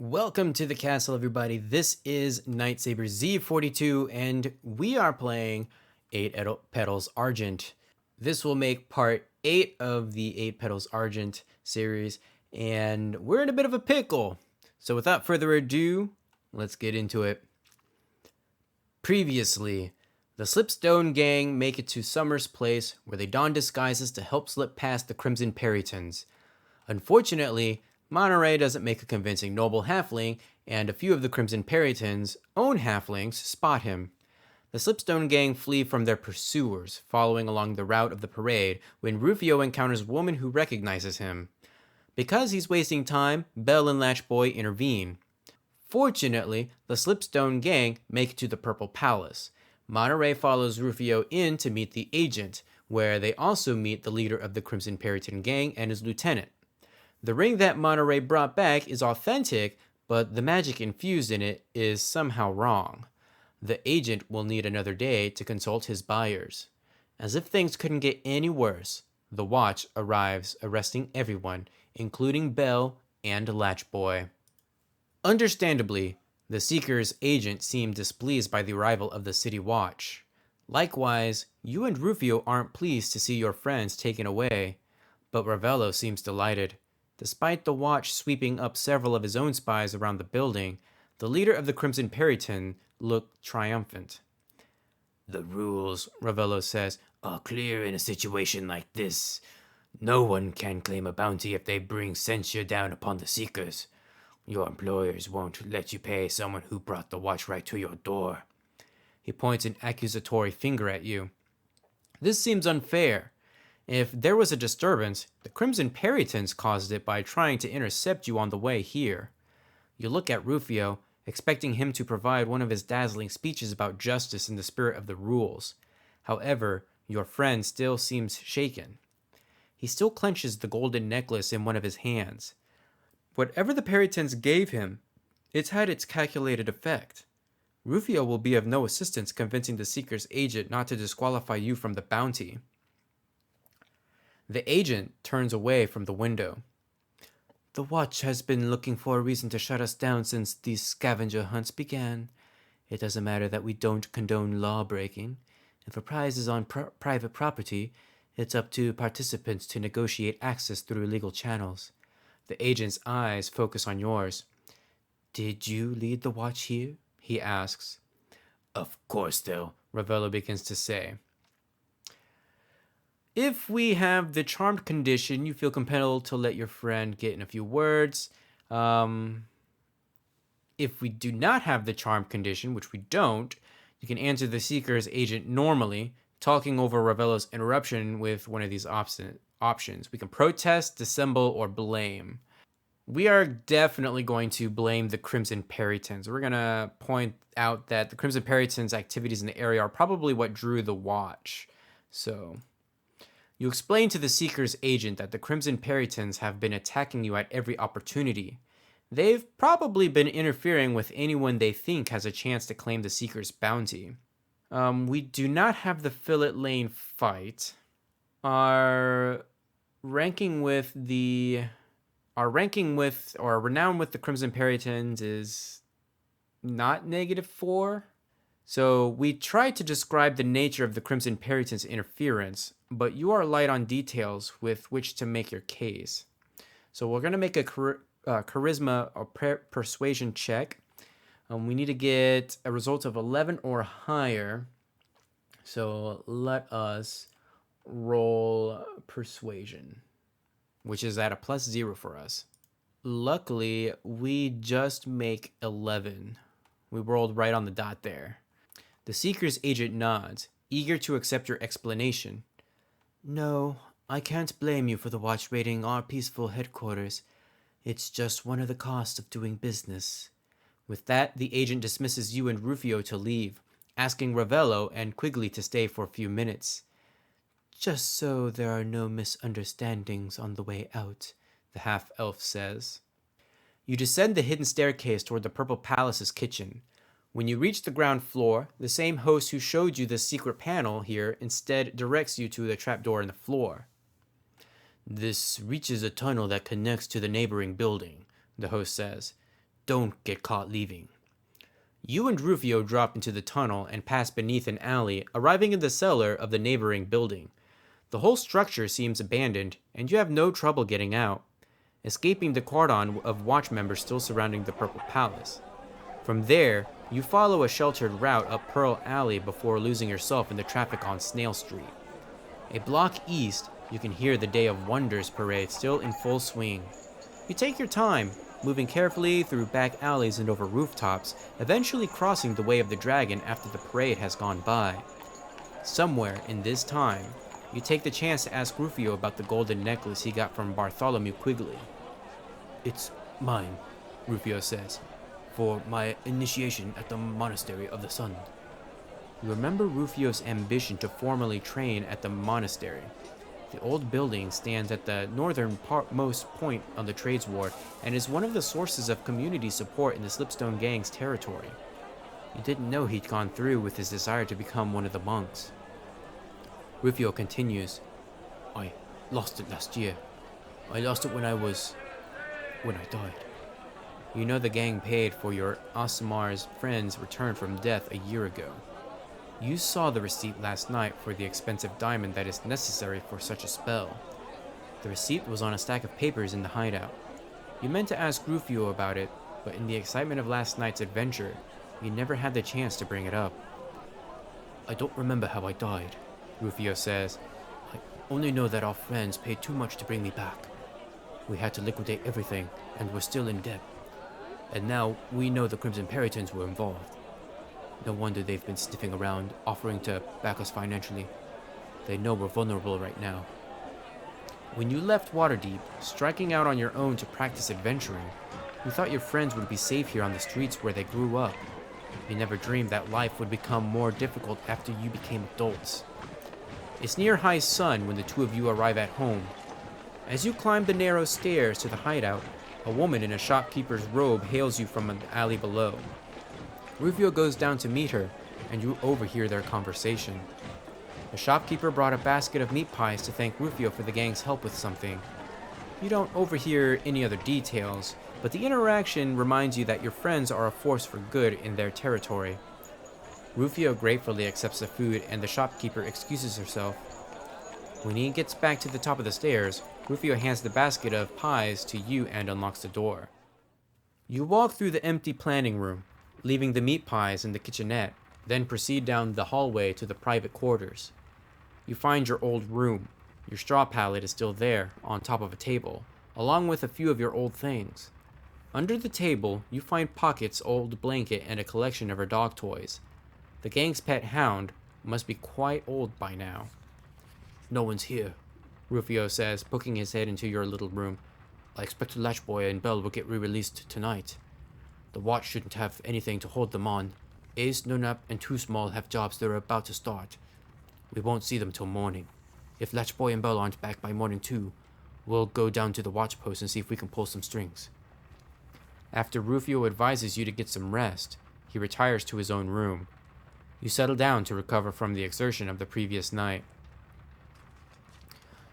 Welcome to the castle, everybody. This is Night Saber Z42, and we are playing 8 Petals Argent. This will make part 8 of the 8 Petals Argent series, and we're in a bit of a pickle. So without further ado, let's get into it. Previously, the Slipstone Gang make it to Summer's place, where they don disguises to help slip past the Crimson Perytons. Unfortunately, Monterey doesn't make a convincing noble halfling, and a few of the Crimson Perytons' own halflings spot him. The Slipstone Gang flee from their pursuers, following along the route of the parade, when Rufio encounters a woman who recognizes him. Because he's wasting time, Belle and Latchboy intervene. Fortunately, the Slipstone Gang make it to the Purple Palace. Monterey follows Rufio in to meet the agent, where they also meet the leader of the Crimson Peryton Gang and his lieutenant. The ring that Monterey brought back is authentic, but the magic infused in it is somehow wrong. The agent will need another day to consult his buyers. As if things couldn't get any worse, the watch arrives, arresting everyone, including Belle and Latchboy. Understandably, the Seeker's agent seemed displeased by the arrival of the city watch. Likewise, you and Rufio aren't pleased to see your friends taken away, but Ravello seems delighted. Despite the watch sweeping up several of his own spies around the building, the leader of the Crimson Peryton looked triumphant. "The rules," Ravello says, "are clear in a situation like this. No one can claim a bounty if they bring censure down upon the Seekers. Your employers won't let you pay someone who brought the watch right to your door." He points an accusatory finger at you. This seems unfair. If there was a disturbance, the Crimson Perytons caused it by trying to intercept you on the way here. You look at Rufio, expecting him to provide one of his dazzling speeches about justice in the spirit of the rules. However, your friend still seems shaken. He still clenches the golden necklace in one of his hands. Whatever the Perytons gave him, it's had its calculated effect. Rufio will be of no assistance convincing the Seeker's agent not to disqualify you from the bounty. The agent turns away from the window. "The watch has been looking for a reason to shut us down since these scavenger hunts began. It doesn't matter that we don't condone law-breaking. If a prize is on private property, it's up to participants to negotiate access through legal channels." The agent's eyes focus on yours. "Did you lead the watch here?" he asks. "Of course, though," Ravello begins to say. If we have the charmed condition, you feel compelled to let your friend get in a few words. If we do not have the charmed condition, which we don't, you can answer the Seeker's agent normally, talking over Ravello's interruption with one of these options. We can protest, dissemble, or blame. We are definitely going to blame the Crimson Perytons. We're going to point out that the Crimson Perytons' activities in the area are probably what drew the watch. So you explain to the Seeker's agent that the Crimson Perytons have been attacking you at every opportunity. They've probably been interfering with anyone they think has a chance to claim the Seeker's bounty. We do not have the Fillet Lane fight. Our renown with the Crimson Perytons is not -4. So we tried to describe the nature of the Crimson Perytons' interference, but you are light on details with which to make your case. So we're going to make a charisma or persuasion check. We need to get a result of 11 or higher. So let us roll persuasion, which is at a +0 for us. Luckily, we just make 11. We rolled right on the dot there. The Seeker's agent nods, eager to accept your explanation. "No, I can't blame you for the watch raiding our peaceful headquarters. It's just one of the costs of doing business." With that, the agent dismisses you and Rufio to leave, asking Ravello and Quigley to stay for a few minutes. "Just so there are no misunderstandings on the way out," the half-elf says. You descend the hidden staircase toward the Purple Palace's kitchen. When you reach the ground floor, the same host who showed you the secret panel here instead directs you to the trapdoor in the floor. "This reaches a tunnel that connects to the neighboring building," the host says. don't get caught leaving. You and Rufio drop into the tunnel and pass beneath an alley, arriving in the cellar of the neighboring building. The whole structure seems abandoned, and you have no trouble getting out, escaping the cordon of watch members still surrounding the Purple Palace. From there, you follow a sheltered route up Pearl Alley before losing yourself in the traffic on Snail Street. A block east, you can hear the Day of Wonders parade still in full swing. You take your time, moving carefully through back alleys and over rooftops, eventually crossing the Way of the Dragon after the parade has gone by. Somewhere in this time, you take the chance to ask Rufio about the golden necklace he got from Bartholomew Quigley. It's mine, Rufio says, for my initiation at the Monastery of the Sun. You remember Rufio's ambition to formally train at the monastery. The old building stands at the northernmost point on the Trades Ward and is one of the sources of community support in the Slipstone Gang's territory. You didn't know he'd gone through with his desire to become one of the monks. Rufio continues, I lost it last year. I lost it when I died. You know the gang paid for your Osimar's friend's return from death a year ago. You saw the receipt last night for the expensive diamond that is necessary for such a spell. The receipt was on a stack of papers in the hideout. You meant to ask Rufio about it, but in the excitement of last night's adventure, you never had the chance to bring it up. I don't remember how I died, Rufio says. I only know that our friends paid too much to bring me back. We had to liquidate everything, and we're still in debt. And now we know the Crimson Peritons were involved. No wonder they've been sniffing around, offering to back us financially. They know we're vulnerable right now. When you left Waterdeep, striking out on your own to practice adventuring, you thought your friends would be safe here on the streets where they grew up. You never dreamed that life would become more difficult after you became adults. It's near high sun when the two of you arrive at home. As you climb the narrow stairs to the hideout, a woman in a shopkeeper's robe hails you from an alley below. Rufio goes down to meet her, and you overhear their conversation. The shopkeeper brought a basket of meat pies to thank Rufio for the gang's help with something. You don't overhear any other details, but the interaction reminds you that your friends are a force for good in their territory. Rufio gratefully accepts the food, and the shopkeeper excuses herself. When he gets back to the top of the stairs, Rufio hands the basket of pies to you and unlocks the door. You walk through the empty planning room, leaving the meat pies in the kitchenette, then proceed down the hallway to the private quarters. You find your old room. Your straw pallet is still there, on top of a table, along with a few of your old things. Under the table, you find Pocket's old blanket and a collection of her dog toys. The gang's pet hound must be quite old by now. No one's here, Rufio says, poking his head into your little room. I expect Latchboy and Bell will get re-released tonight. The watch shouldn't have anything to hold them on. Ace, Nonap, and Too Small have jobs that are about to start. We won't see them till morning. If Latchboy and Bell aren't back by morning too, we'll go down to the watch post and see if we can pull some strings. After Rufio advises you to get some rest, he retires to his own room. You settle down to recover from the exertion of the previous night.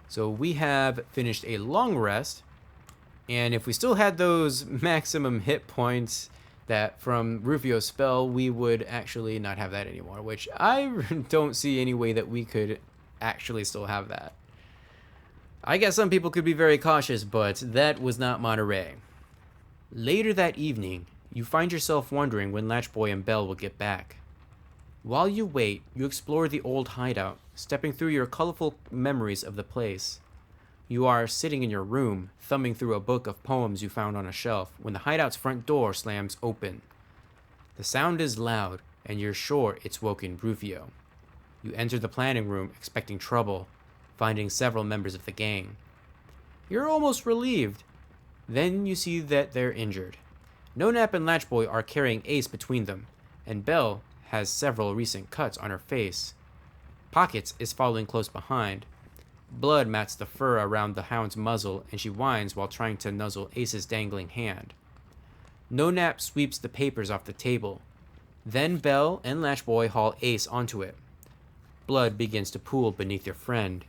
So we have finished a long rest, and if we still had those maximum hit points that from Rufio's spell, we would actually not have that anymore, which I don't see any way that we could actually still have that. I guess some people could be very cautious, but that was not Monterey. Later that evening, you find yourself wondering when Latchboy and Bell will get back. While you wait, you explore the old hideout, stepping through your colorful memories of the place. You are sitting in your room, thumbing through a book of poems you found on a shelf, when the hideout's front door slams open. The sound is loud, and you're sure it's woken Rufio. You enter the planning room, expecting trouble, finding several members of the gang. You're almost relieved. Then you see that they're injured. Nonap and Latchboy are carrying Ace between them, and Belle has several recent cuts on her face. Pockets is following close behind. Blood mats the fur around the hound's muzzle, and she whines while trying to nuzzle Ace's dangling hand. Nonap sweeps the papers off the table. Then Belle and Latchboy haul Ace onto it. Blood begins to pool beneath your friend.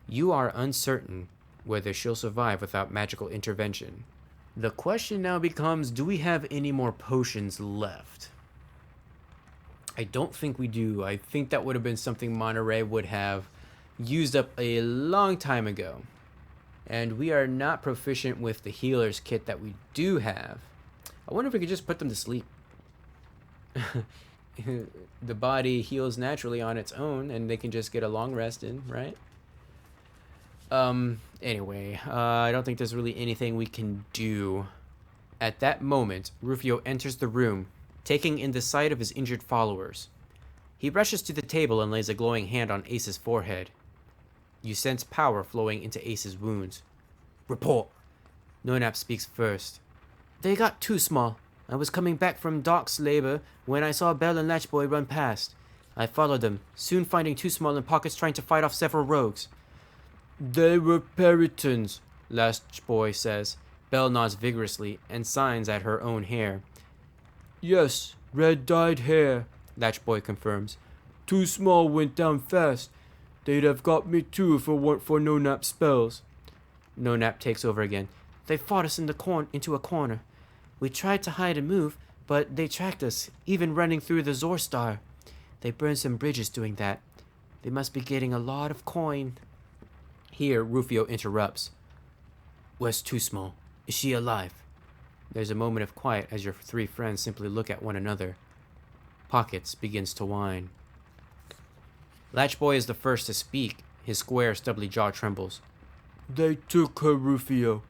You are uncertain whether she'll survive without magical intervention. The question now becomes, do we have any more potions left? I don't think we do. I think that would have been something Monterey would have used up a long time ago. And we are not proficient with the healer's kit that we do have. I wonder if we could just put them to sleep. The body heals naturally on its own, and they can just get a long rest in, right? Anyway, I don't think there's really anything we can do. At that moment, Rufio enters the room, taking in the sight of his injured followers. He rushes to the table and lays a glowing hand on Ace's forehead. You sense power flowing into Ace's wounds. Report. Nonap speaks first. They got too small. I was coming back from Doc's labor when I saw Bell and Latchboy run past. I followed them, soon finding Too Small and Pockets trying to fight off several rogues. They were Peritons, Latchboy says. Bell nods vigorously and signs at her own hair. Yes, red-dyed hair, Latchboy confirms. Too Small went down fast. They'd have got me too if it weren't for No-Nap spells. No-Nap takes over again. They fought us into a corner. We tried to hide and move, but they tracked us, even running through the Zorstar. They burned some bridges doing that. They must be getting a lot of coin. Here, Rufio interrupts. Where's Too Small? Is she alive? There's a moment of quiet as your three friends simply look at one another. Pockets begins to whine. Latchboy is the first to speak. His square, stubbly jaw trembles. They took her, Rufio.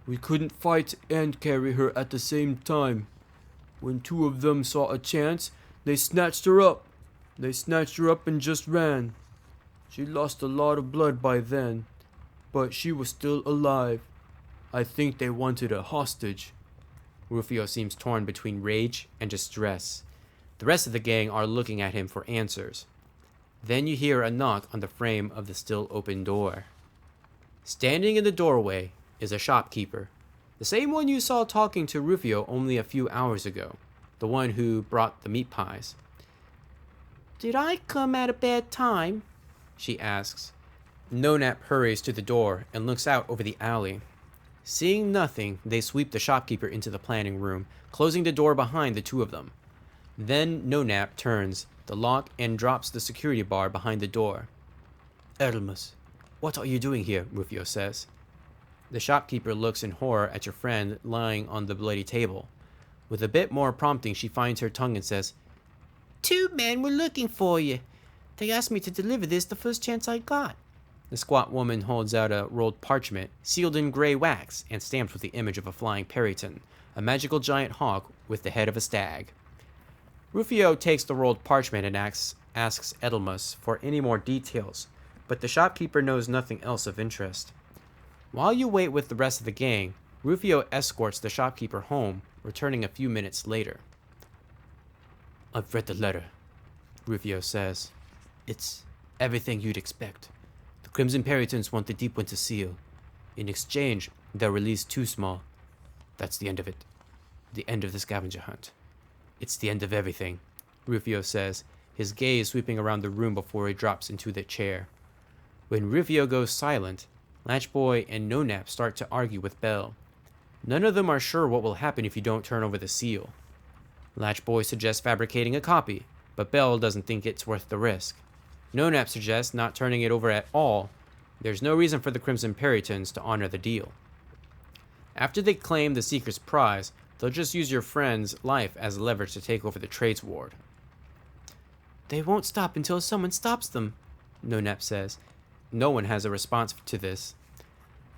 We couldn't fight and carry her at the same time. When two of them saw a chance, they snatched her up. They snatched her up and just ran. She lost a lot of blood by then, but she was still alive. I think they wanted a hostage. Rufio seems torn between rage and distress. The rest of the gang are looking at him for answers. Then you hear a knock on the frame of the still open door. Standing in the doorway is a shopkeeper, the same one you saw talking to Rufio only a few hours ago, the one who brought the meat pies. Did I come at a bad time? She asks. Nonap hurries to the door and looks out over the alley. Seeing nothing, they sweep the shopkeeper into the planning room, closing the door behind the two of them. Then Nonap turns the lock and drops the security bar behind the door. Erdelmus, what are you doing here? Rufio says. The shopkeeper looks in horror at your friend lying on the bloody table. With a bit more prompting, she finds her tongue and says, 2 men were looking for you. They asked me to deliver this the first chance I got. The squat woman holds out a rolled parchment, sealed in gray wax and stamped with the image of a flying Periton, a magical giant hawk with the head of a stag. Rufio takes the rolled parchment and asks Edelmus for any more details, but the shopkeeper knows nothing else of interest. While you wait with the rest of the gang, Rufio escorts the shopkeeper home, returning a few minutes later. I've read the letter, Rufio says. It's everything you'd expect. The Crimson Peritons want the Deepwinter Seal. In exchange, they'll release Too Small. That's the end of it. The end of the scavenger hunt. It's the end of everything, Rufio says, his gaze sweeping around the room before he drops into the chair. When Rufio goes silent, Latchboy and Nonap start to argue with Bell. None of them are sure what will happen if you don't turn over the seal. Latchboy suggests fabricating a copy, but Bell doesn't think it's worth the risk. Nonap suggests not turning it over at all. There's no reason for the Crimson Peritons to honor the deal. After they claim the Seeker's prize, they'll just use your friend's life as leverage to take over the Trades Ward. They won't stop until someone stops them, Nonap says. No one has a response to this.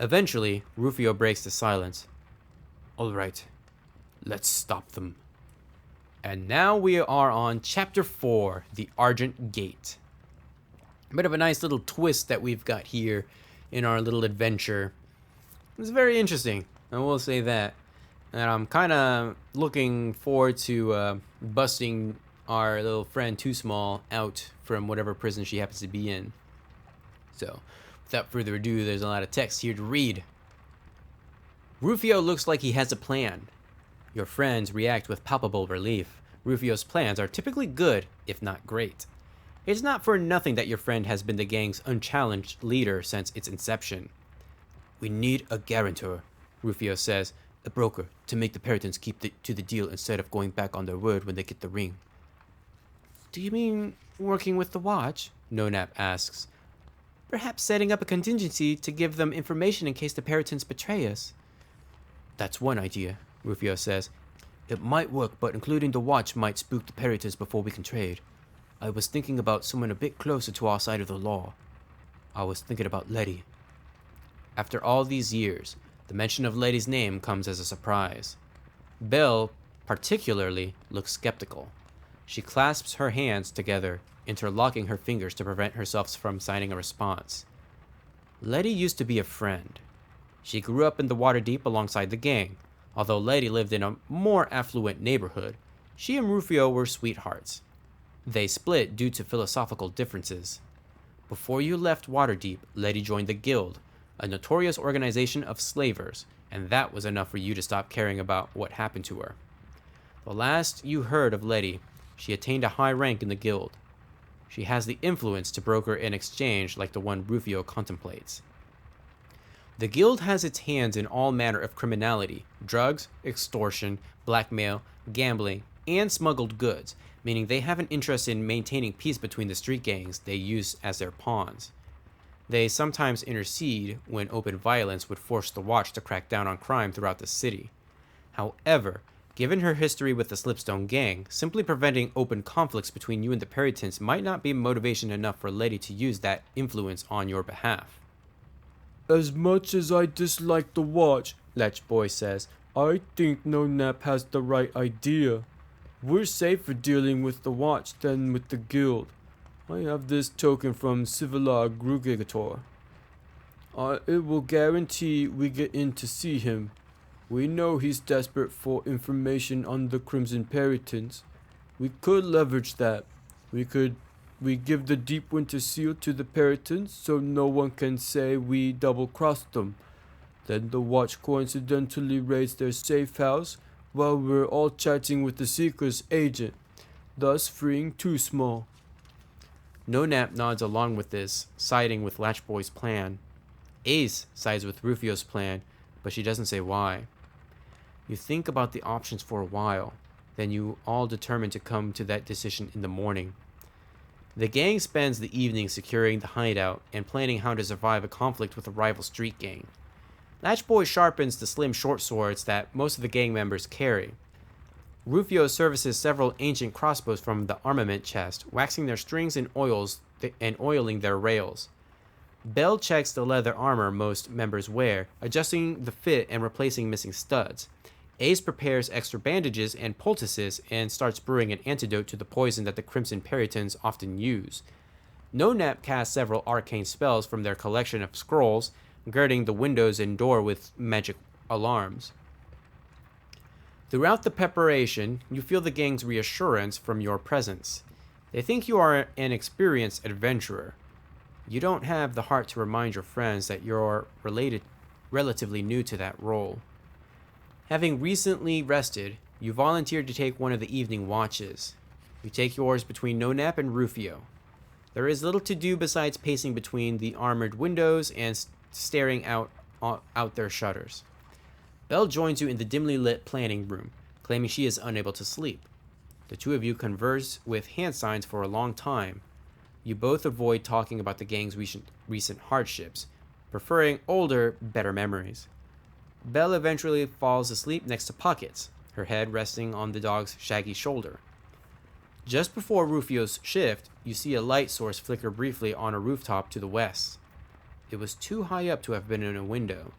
Eventually, Rufio breaks the silence. All right, let's stop them. And now we are on Chapter 4, The Argent Gate. A bit of a nice little twist that we've got here in our little adventure. It's very interesting, I will say that. And I'm kind of looking forward to busting our little friend Too Small out from whatever prison she happens to be in. So, without further ado, there's a lot of text here to read. Rufio looks like he has a plan. Your friends react with palpable relief. Rufio's plans are typically good, if not great. It's not for nothing that your friend has been the gang's unchallenged leader since its inception. We need a guarantor, Rufio says, A broker, to make the Peritons keep to the deal instead of going back on their word when they get the ring. Do you mean working with the Watch? Nonap asks. Perhaps setting up a contingency to give them information in case the Peritons betray us. That's one idea, Rufio says. It might work, but including the Watch might spook the Peritons before we can trade. I was thinking about someone a bit closer to our side of the law. I was thinking about Letty. After all these years, the mention of Letty's name comes as a surprise. Belle, particularly, looks skeptical. She clasps her hands together, interlocking her fingers to prevent herself from signing a response. Letty used to be a friend. She grew up in the Waterdeep alongside the gang. Although Letty lived in a more affluent neighborhood, she and Rufio were sweethearts. They split due to philosophical differences. Before you left Waterdeep, Letty joined the Guild, a notorious organization of slavers, and that was enough for you to stop caring about what happened to her. The last you heard of Letty, she attained a high rank in the Guild. She has the influence to broker an exchange like the one Rufio contemplates. The Guild has its hands in all manner of criminality, drugs, extortion, blackmail, gambling, and smuggled goods, meaning they have an interest in maintaining peace between the street gangs they use as their pawns. They sometimes intercede when open violence would force the Watch to crack down on crime throughout the city. However, given her history with the Slipstone Gang, simply preventing open conflicts between you and the Peritons might not be motivation enough for Letty to use that influence on your behalf. As much as I dislike the Watch, Latchboy says, I think Nonap has the right idea. We're safer dealing with the Watch than with the Guild. I have this token from Civilar Grugigator. It will guarantee we get in to see him. We know he's desperate for information on the Crimson Peritons. We could leverage that. We give the Deepwinter Seal to the Peritons so no one can say we double-crossed them. Then the Watch coincidentally raids their safe house while we're all chatting with the Seeker's agent, thus freeing Too Small. Nonap nods along with this, siding with Latchboy's plan. Ace sides with Rufio's plan, but she doesn't say why. You think about the options for a while, then you all determine to come to that decision in the morning. The gang spends the evening securing the hideout and planning how to survive a conflict with a rival street gang. Latchboy sharpens the slim short swords that most of the gang members carry. Rufio services several ancient crossbows from the armament chest, waxing their strings and oiling their rails. Belle checks the leather armor most members wear, adjusting the fit and replacing missing studs. Ace prepares extra bandages and poultices and starts brewing an antidote to the poison that the Crimson Peritons often use. Nonap casts several arcane spells from their collection of scrolls, girding the windows and door with magic alarms. Throughout the preparation, you feel the gang's reassurance from your presence. They think you are an experienced adventurer. You don't have the heart to remind your friends that you're relatively new to that role. Having recently rested, you volunteer to take one of the evening watches. You take yours between Nonap and Rufio. There is little to do besides pacing between the armored windows and staring out their shutters. Belle joins you in the dimly lit planning room, claiming she is unable to sleep. The two of you converse with hand signs for a long time. You both avoid talking about the gang's recent hardships, preferring older, better memories. Belle eventually falls asleep next to Pockets, her head resting on the dog's shaggy shoulder. Just before Rufio's shift, you see a light source flicker briefly on a rooftop to the west. It was too high up to have been in a window.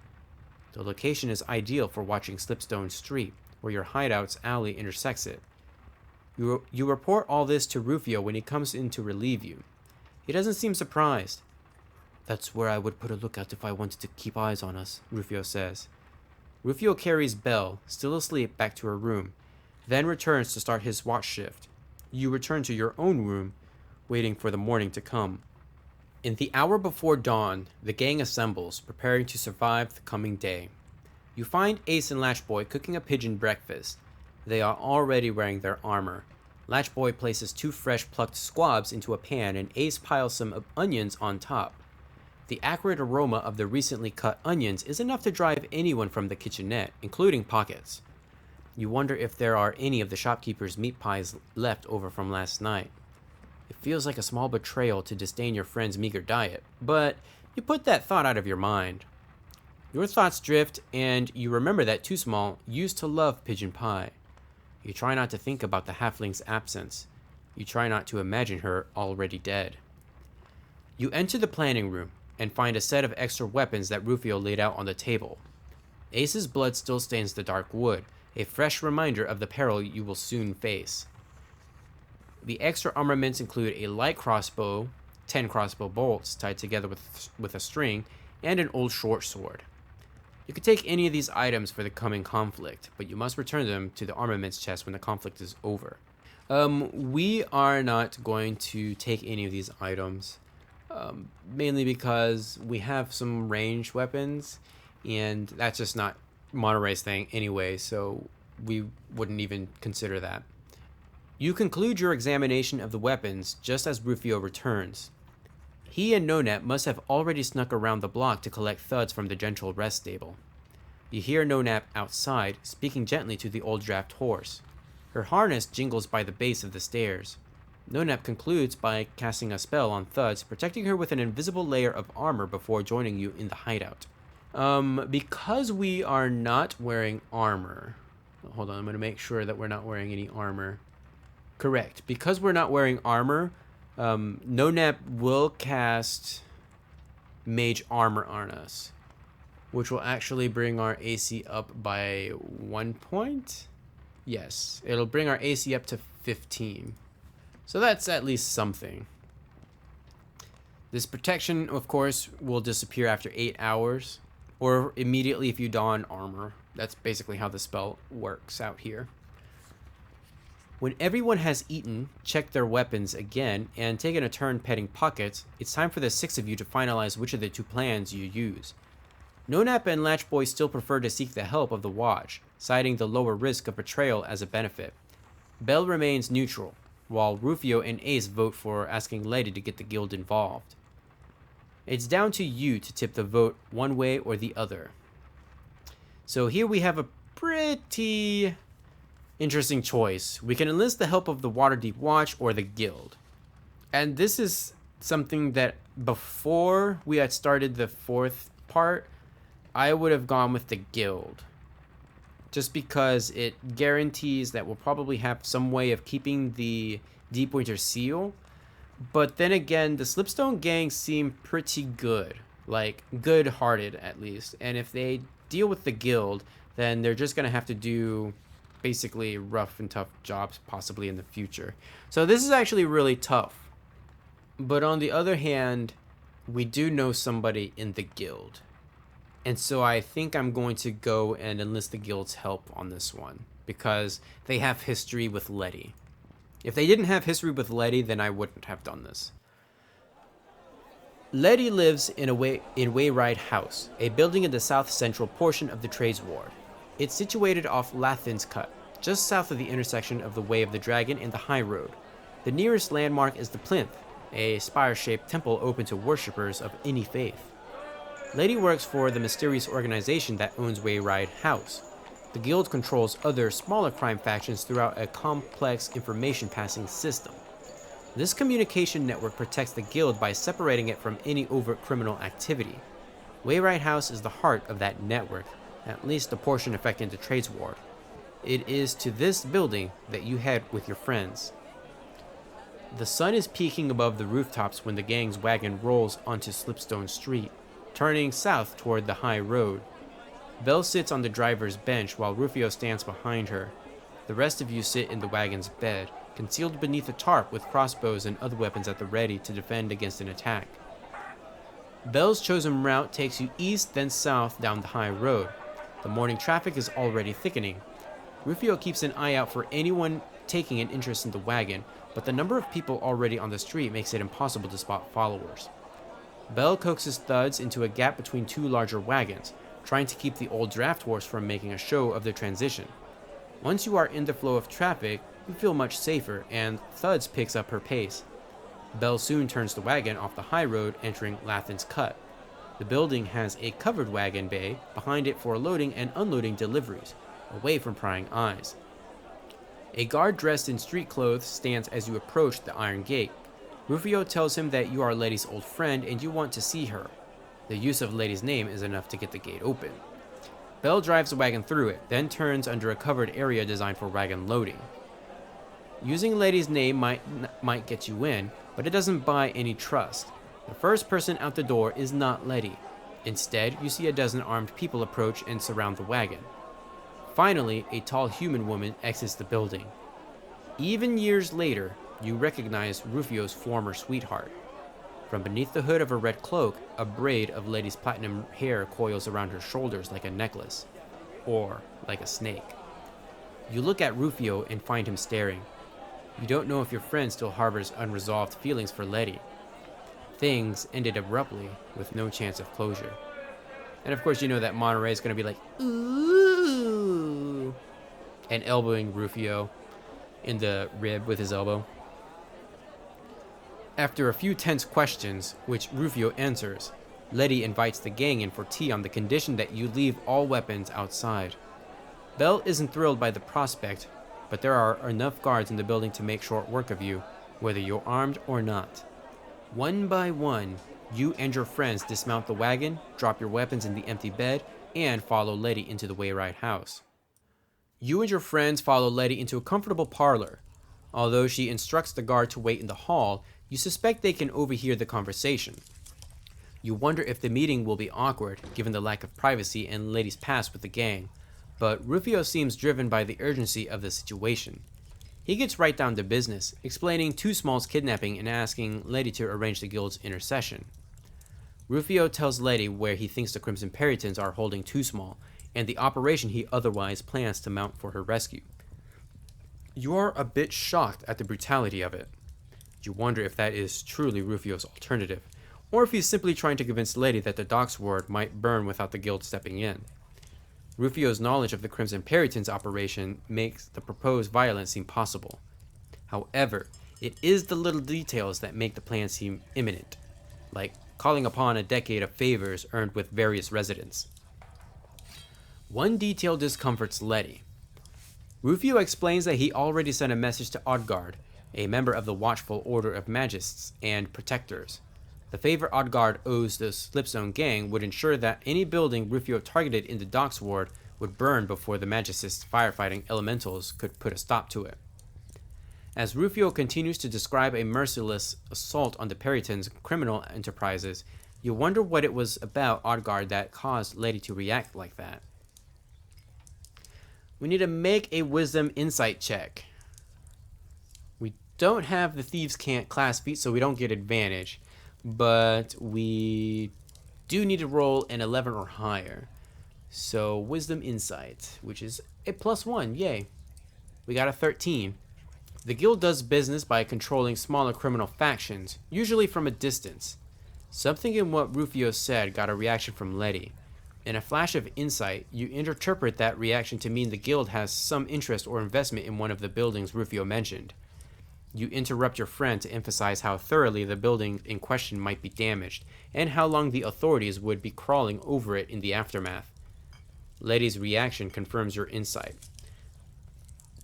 The location is ideal for watching Slipstone Street, where your hideout's alley intersects it. You report all this to Rufio when he comes in to relieve you. He doesn't seem surprised. That's where I would put a lookout if I wanted to keep eyes on us, Rufio says. Rufio carries Belle, still asleep, back to her room, then returns to start his watch shift. You return to your own room, waiting for the morning to come. In the hour before dawn, the gang assembles, preparing to survive the coming day. You find Ace and Latchboy cooking a pigeon breakfast. They are already wearing their armor. Latchboy places 2 fresh plucked squabs into a pan and Ace piles some onions on top. The acrid aroma of the recently cut onions is enough to drive anyone from the kitchenette, including Pockets. You wonder if there are any of the shopkeeper's meat pies left over from last night. It feels like a small betrayal to disdain your friend's meager diet, but you put that thought out of your mind. Your thoughts drift, and you remember that Too Small used to love pigeon pie. You try not to think about the halfling's absence. You try not to imagine her already dead. You enter the planning room and find a set of extra weapons that Rufio laid out on the table. Ace's blood still stains the dark wood, a fresh reminder of the peril you will soon face. The extra armaments include a light crossbow, 10 crossbow bolts tied together with a string, and an old short sword. You could take any of these items for the coming conflict, but you must return them to the armaments chest when the conflict is over. We are not going to take any of these items, mainly because we have some ranged weapons, and that's just not Monterey's thing anyway, so we wouldn't even consider that. You conclude your examination of the weapons just as Rufio returns. He and Nonap must have already snuck around the block to collect thuds from the gentle rest stable. You hear Nonap outside, speaking gently to the old draft horse. Her harness jingles by the base of the stairs. Nonap concludes by casting a spell on Thuds, protecting her with an invisible layer of armor before joining you in the hideout. Because we are not wearing armor... Hold on, I'm going to make sure that we're not wearing any armor. Correct. Because we're not wearing armor, Nonap will cast Mage Armor on us, which will actually bring our AC up by 1 point. Yes, it'll bring our AC up to 15. So that's at least something. This protection, of course, will disappear after 8 hours, or immediately if you don armor. That's basically how the spell works out here. When everyone has eaten, checked their weapons again, and taken a turn petting Pockets, it's time for the 6 of you to finalize which of the 2 plans you use. Nonap and Latchboy still prefer to seek the help of the Watch, citing the lower risk of betrayal as a benefit. Bell remains neutral, while Rufio and Ace vote for asking Lady to get the guild involved. It's down to you to tip the vote one way or the other. So here we have a pretty interesting choice. We can enlist the help of the Waterdeep Watch or the guild. And this is something that before we had started the 4th part, I would have gone with the guild. Just because it guarantees that we'll probably have some way of keeping the Neverwinter Seal. But then again, the Slipstone Gang seem pretty good. Like, good-hearted at least. And if they deal with the guild, then they're just going to have to do basically rough and tough jobs possibly in the future. So this is actually really tough. But on the other hand, we do know somebody in the guild. And so I think I'm going to go and enlist the guild's help on this one, because they have history with Letty. If they didn't have history with Letty, then I wouldn't have done this. Letty lives in Wayride House, a building in the south central portion of the Trades Ward. It's situated off Lathin's Cut, just south of the intersection of the Way of the Dragon and the High Road. The nearest landmark is the Plinth, a spire-shaped temple open to worshippers of any faith. Lady works for the mysterious organization that owns Wayride House. The guild controls other, smaller crime factions throughout a complex information-passing system. This communication network protects the guild by separating it from any overt criminal activity. Wayride House is the heart of that network, at least the portion affecting the Trades Ward. It is to this building that you head with your friends. The sun is peaking above the rooftops when the gang's wagon rolls onto Slipstone Street, turning south toward the high road. Belle sits on the driver's bench while Rufio stands behind her. The rest of you sit in the wagon's bed, concealed beneath a tarp with crossbows and other weapons at the ready to defend against an attack. Belle's chosen route takes you east then south down the high road. The morning traffic is already thickening. Rufio keeps an eye out for anyone taking an interest in the wagon, but the number of people already on the street makes it impossible to spot followers. Belle coaxes Thuds into a gap between 2 larger wagons, trying to keep the old draft horse from making a show of the transition. Once you are in the flow of traffic, you feel much safer, and Thuds picks up her pace. Belle soon turns the wagon off the high road, entering Lathin's Cut. The building has a covered wagon bay behind it for loading and unloading deliveries, away from prying eyes. A guard dressed in street clothes stands as you approach the iron gate. Rufio tells him that you are Letty's old friend and you want to see her. The use of Letty's name is enough to get the gate open. Belle drives the wagon through it, then turns under a covered area designed for wagon loading. Using Letty's name might get you in, but it doesn't buy any trust. The first person out the door is not Letty. Instead, you see a dozen armed people approach and surround the wagon. Finally, a tall human woman exits the building. Even years later, you recognize Rufio's former sweetheart. From beneath the hood of her red cloak, a braid of Letty's platinum hair coils around her shoulders like a necklace, or like a snake. You look at Rufio and find him staring. You don't know if your friend still harbors unresolved feelings for Letty. Things ended abruptly, with no chance of closure. And of course, you know that Monterey is going to be like, ooh, and elbowing Rufio in the rib with his elbow. After a few tense questions, which Rufio answers, Letty invites the gang in for tea on the condition that you leave all weapons outside. Belle isn't thrilled by the prospect, but there are enough guards in the building to make short work of you, whether you're armed or not. One by one, you and your friends dismount the wagon, drop your weapons in the empty bed, and follow Letty into the Wayride house. You and your friends follow Letty into a comfortable parlor. Although she instructs the guard to wait in the hall, you suspect they can overhear the conversation. You wonder if the meeting will be awkward, given the lack of privacy and Letty's past with the gang, but Rufio seems driven by the urgency of the situation. He gets right down to business, explaining Two Small's kidnapping and asking Letty to arrange the guild's intercession. Rufio tells Letty where he thinks the Crimson Peritons are holding Two Small, and the operation he otherwise plans to mount for her rescue. You are a bit shocked at the brutality of it. You wonder if that is truly Rufio's alternative, or if he's simply trying to convince Letty that the Dock's ward might burn without the guild stepping in. Rufio's knowledge of the Crimson Peritons operation makes the proposed violence seem possible. However, it is the little details that make the plan seem imminent, like calling upon a decade of favors earned with various residents. One detail discomforts Letty. Rufio explains that he already sent a message to Odgard, a member of the Watchful Order of Magists and Protectors. The favor Odgard owes the Slipstone Gang would ensure that any building Rufio targeted in the Docks Ward would burn before the Magist's firefighting elementals could put a stop to it. As Rufio continues to describe a merciless assault on the Peritons' criminal enterprises, you wonder what it was about Odgard that caused Letty to react like that. We need to make a wisdom insight check. We don't have the Thieves' Cant class feat, so we don't get advantage. But we do need to roll an 11 or higher. So wisdom insight, which is a +1, yay. We got a 13. The guild does business by controlling smaller criminal factions, usually from a distance. Something in what Rufio said got a reaction from Letty. In a flash of insight, you interpret that reaction to mean the guild has some interest or investment in one of the buildings Rufio mentioned. You interrupt your friend to emphasize how thoroughly the building in question might be damaged, and how long the authorities would be crawling over it in the aftermath. Letty's reaction confirms your insight.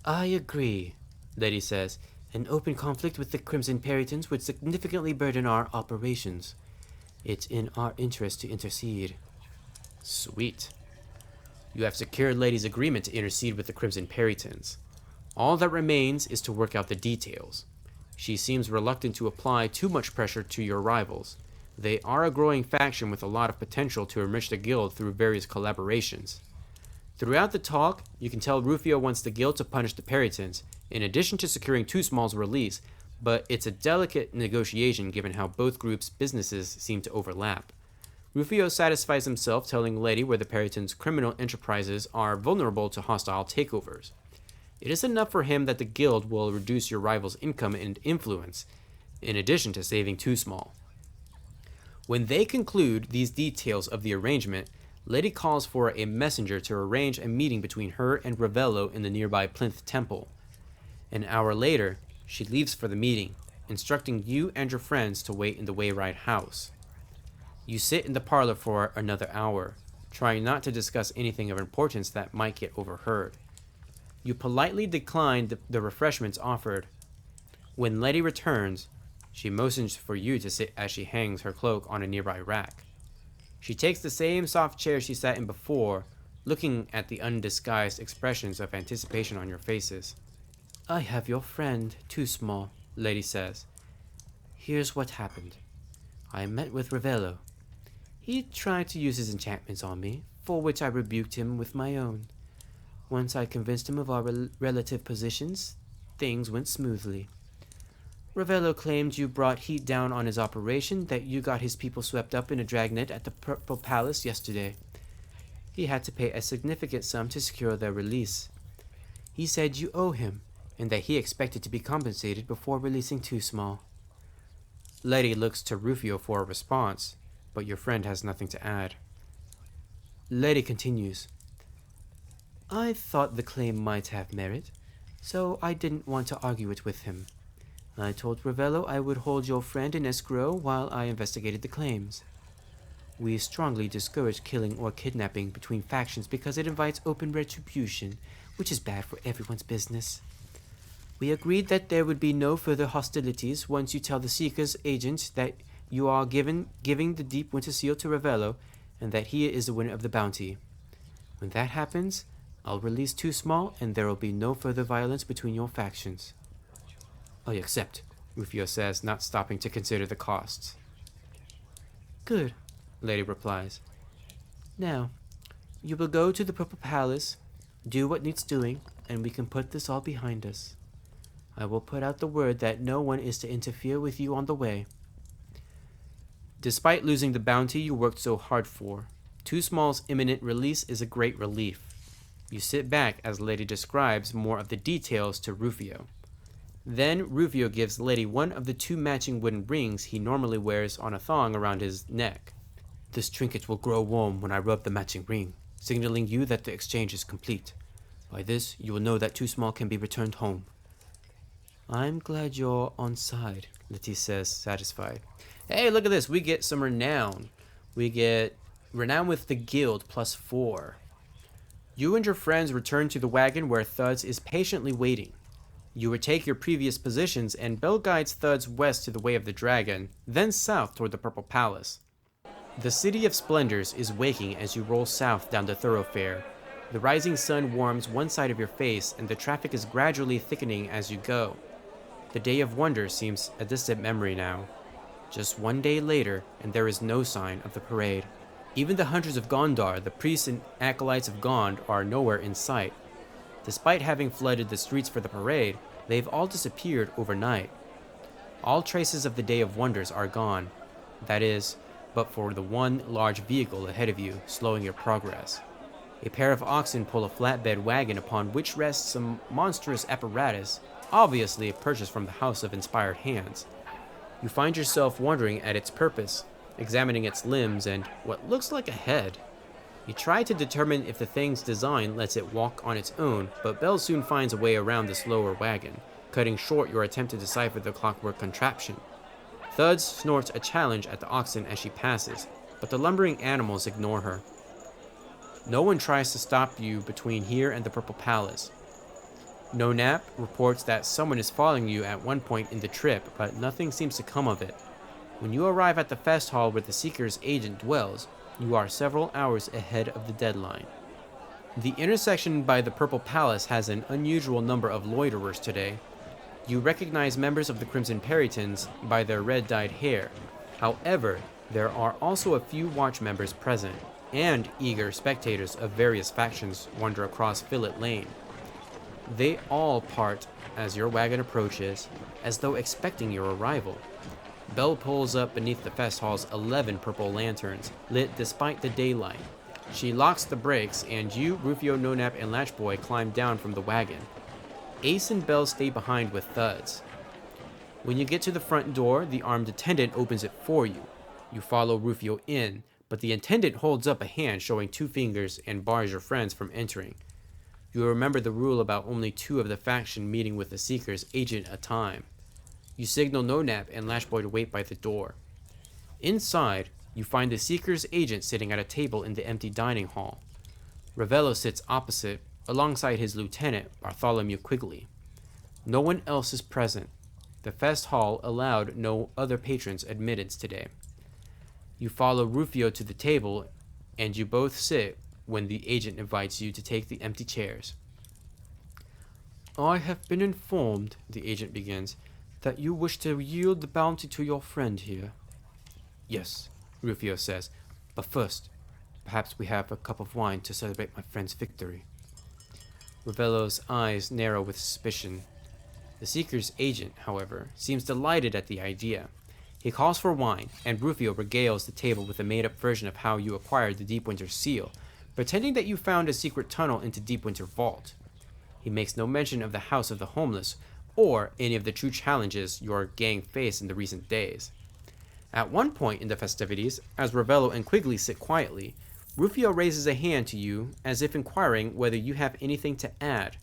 I agree, Letty says. An open conflict with the Crimson Peritons would significantly burden our operations. It's in our interest to intercede. Sweet. You have secured Letty's agreement to intercede with the Crimson Peritons. All that remains is to work out the details. She seems reluctant to apply too much pressure to your rivals. They are a growing faction with a lot of potential to enrich the guild through various collaborations. Throughout the talk, you can tell Rufio wants the guild to punish the Peritons, in addition to securing Two Small's release, but it's a delicate negotiation given how both groups' businesses seem to overlap. Rufio satisfies himself telling Letty where the Peritons' criminal enterprises are vulnerable to hostile takeovers. It is enough for him that the guild will reduce your rival's income and influence, in addition to saving Two Small. When they conclude these details of the arrangement, Letty calls for a messenger to arrange a meeting between her and Ravello in the nearby Plinth Temple. An hour later, she leaves for the meeting, instructing you and your friends to wait in the Wayride house. You sit in the parlor for another hour, trying not to discuss anything of importance that might get overheard. You politely decline the refreshments offered. When Letty returns, she motions for you to sit as she hangs her cloak on a nearby rack. She takes the same soft chair she sat in before, looking at the undisguised expressions of anticipation on your faces. I have your friend, Too Small, Lady says. Here's what happened. I met with Ravello. He tried to use his enchantments on me, for which I rebuked him with my own. Once I convinced him of our relative positions, things went smoothly. Ravello claimed you brought heat down on his operation, that you got his people swept up in a dragnet at the Purple Palace yesterday. He had to pay a significant sum to secure their release. He said you owe him, and that he expected to be compensated before releasing Too Small. Letty looks to Rufio for a response, but your friend has nothing to add. Letty continues. I thought the claim might have merit, so I didn't want to argue it with him. I told Ravello I would hold your friend in escrow while I investigated the claims. We strongly discourage killing or kidnapping between factions because it invites open retribution, which is bad for everyone's business. We agreed that there would be no further hostilities once you tell the Seeker's agent that you are giving the Deep Winter Seal to Ravello and that he is the winner of the bounty. When that happens, I'll release Too Small and there will be no further violence between your factions. I accept, Rufio says, not stopping to consider the costs. Good, Lady replies. Now, you will go to the Purple Palace, do what needs doing, and we can put this all behind us. I will put out the word that no one is to interfere with you on the way. Despite losing the bounty you worked so hard for, Too Small's imminent release is a great relief. You sit back as Lady describes more of the details to Rufio. Then Rufio gives Letty one of the 2 matching wooden rings he normally wears on a thong around his neck. This trinket will grow warm when I rub the matching ring, signaling you that the exchange is complete. By this, you will know that Too Small can be returned home. I'm glad you're on side, Letty says, satisfied. Hey, look at this. We get some renown. We get renown with the guild +4. You and your friends return to the wagon where Thuds is patiently waiting. You retake your previous positions, and Bell guides Thuds west to the Way of the Dragon, then south toward the Purple Palace. The City of Splendors is waking as you roll south down the thoroughfare. The rising sun warms one side of your face, and the traffic is gradually thickening as you go. The Day of Wonder seems a distant memory now. Just one day later, and there is no sign of the parade. Even the Hunters of Gondar, the priests and acolytes of Gond, are nowhere in sight. Despite having flooded the streets for the parade, they've all disappeared overnight. All traces of the Day of Wonders are gone. That is, but for the one large vehicle ahead of you, slowing your progress. A pair of oxen pull a flatbed wagon upon which rests some monstrous apparatus, obviously purchased from the House of Inspired Hands. You find yourself wondering at its purpose, examining its limbs and what looks like a head. You try to determine if the thing's design lets it walk on its own, but Bell soon finds a way around the slower wagon, cutting short your attempt to decipher the clockwork contraption. Thuds snorts a challenge at the oxen as she passes, but the lumbering animals ignore her. No one tries to stop you between here and the Purple Palace. No Nap reports that someone is following you at one point in the trip, but nothing seems to come of it. When you arrive at the fest hall where the Seeker's agent dwells, you are several hours ahead of the deadline. The intersection by the Purple Palace has an unusual number of loiterers today. You recognize members of the Crimson Perytons by their red-dyed hair. However, there are also a few watch members present, and eager spectators of various factions wander across Fillet Lane. They all part as your wagon approaches, as though expecting your arrival. Belle pulls up beneath the fest hall's 11 purple lanterns, lit despite the daylight. She locks the brakes, and you, Rufio, No-Nap, and Latchboy climb down from the wagon. Ace and Belle stay behind with Thuds. When you get to the front door, the armed attendant opens it for you. You follow Rufio in, but the attendant holds up a hand showing 2 fingers and bars your friends from entering. You remember the rule about only 2 of the faction meeting with the Seeker's agent at a time. You signal No-Nap and Lashboy to wait by the door. Inside, You find the Seeker's agent sitting at a table in the empty dining hall. Ravello sits opposite, alongside his lieutenant, Bartholomew Quigley. No one else is present. The fest hall allowed no other patrons admittance today. You follow Rufio to the table, and you both sit when the agent invites you to take the empty chairs. I have been informed, the agent begins, that you wish to yield the bounty to your friend here. Yes, Rufio says, but first, perhaps we have a cup of wine to celebrate my friend's victory. Ravello's eyes narrow with suspicion. The Seeker's agent, however, seems delighted at the idea. He calls for wine, and Rufio regales the table with a made-up version of how you acquired the Deepwinter Seal, pretending that you found a secret tunnel into Deepwinter Vault. He makes no mention of the House of the Homeless, or any of the true challenges your gang faced in the recent days. At one point in the festivities, as Ravello and Quigley sit quietly, Rufio raises a hand to you as if inquiring whether you have anything to add.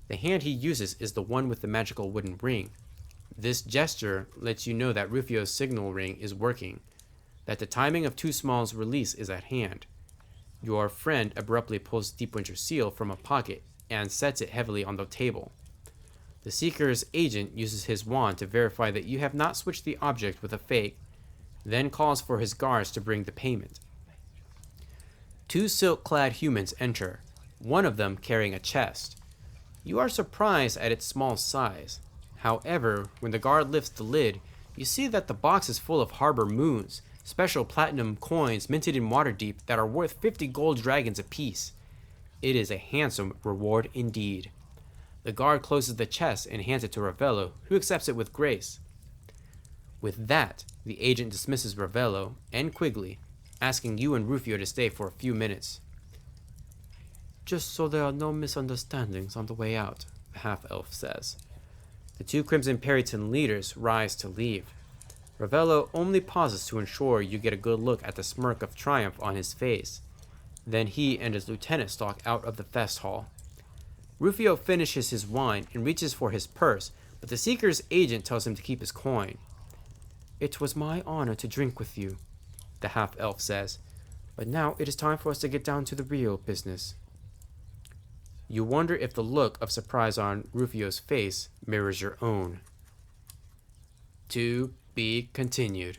The hand he uses is the one with the magical wooden ring. This gesture lets you know that Rufio's signal ring is working, that the timing of Two Small's release is at hand. Your friend abruptly pulls Deepwinter Seal from a pocket and sets it heavily on the table. The Seeker's agent uses his wand to verify that you have not switched the object with a fake, then calls for his guards to bring the payment. Two silk-clad humans enter, one of them carrying a chest. You are surprised at its small size. However, when the guard lifts the lid, you see that the box is full of harbor moons, special platinum coins minted in Waterdeep that are worth 50 gold dragons apiece. It is a handsome reward indeed. The guard closes the chest and hands it to Ravello, who accepts it with grace. With that, the agent dismisses Ravello and Quigley, asking you and Rufio to stay for a few minutes. Just so there are no misunderstandings on the way out, the half-elf says. The two Crimson Peryton leaders rise to leave. Ravello only pauses to ensure you get a good look at the smirk of triumph on his face. Then he and his lieutenant stalk out of the fest hall. Rufio finishes his wine and reaches for his purse, but the Seeker's agent tells him to keep his coin. It was my honor to drink with you, the half-elf says, but now it is time for us to get down to the real business. You wonder if the look of surprise on Rufio's face mirrors your own. To be continued.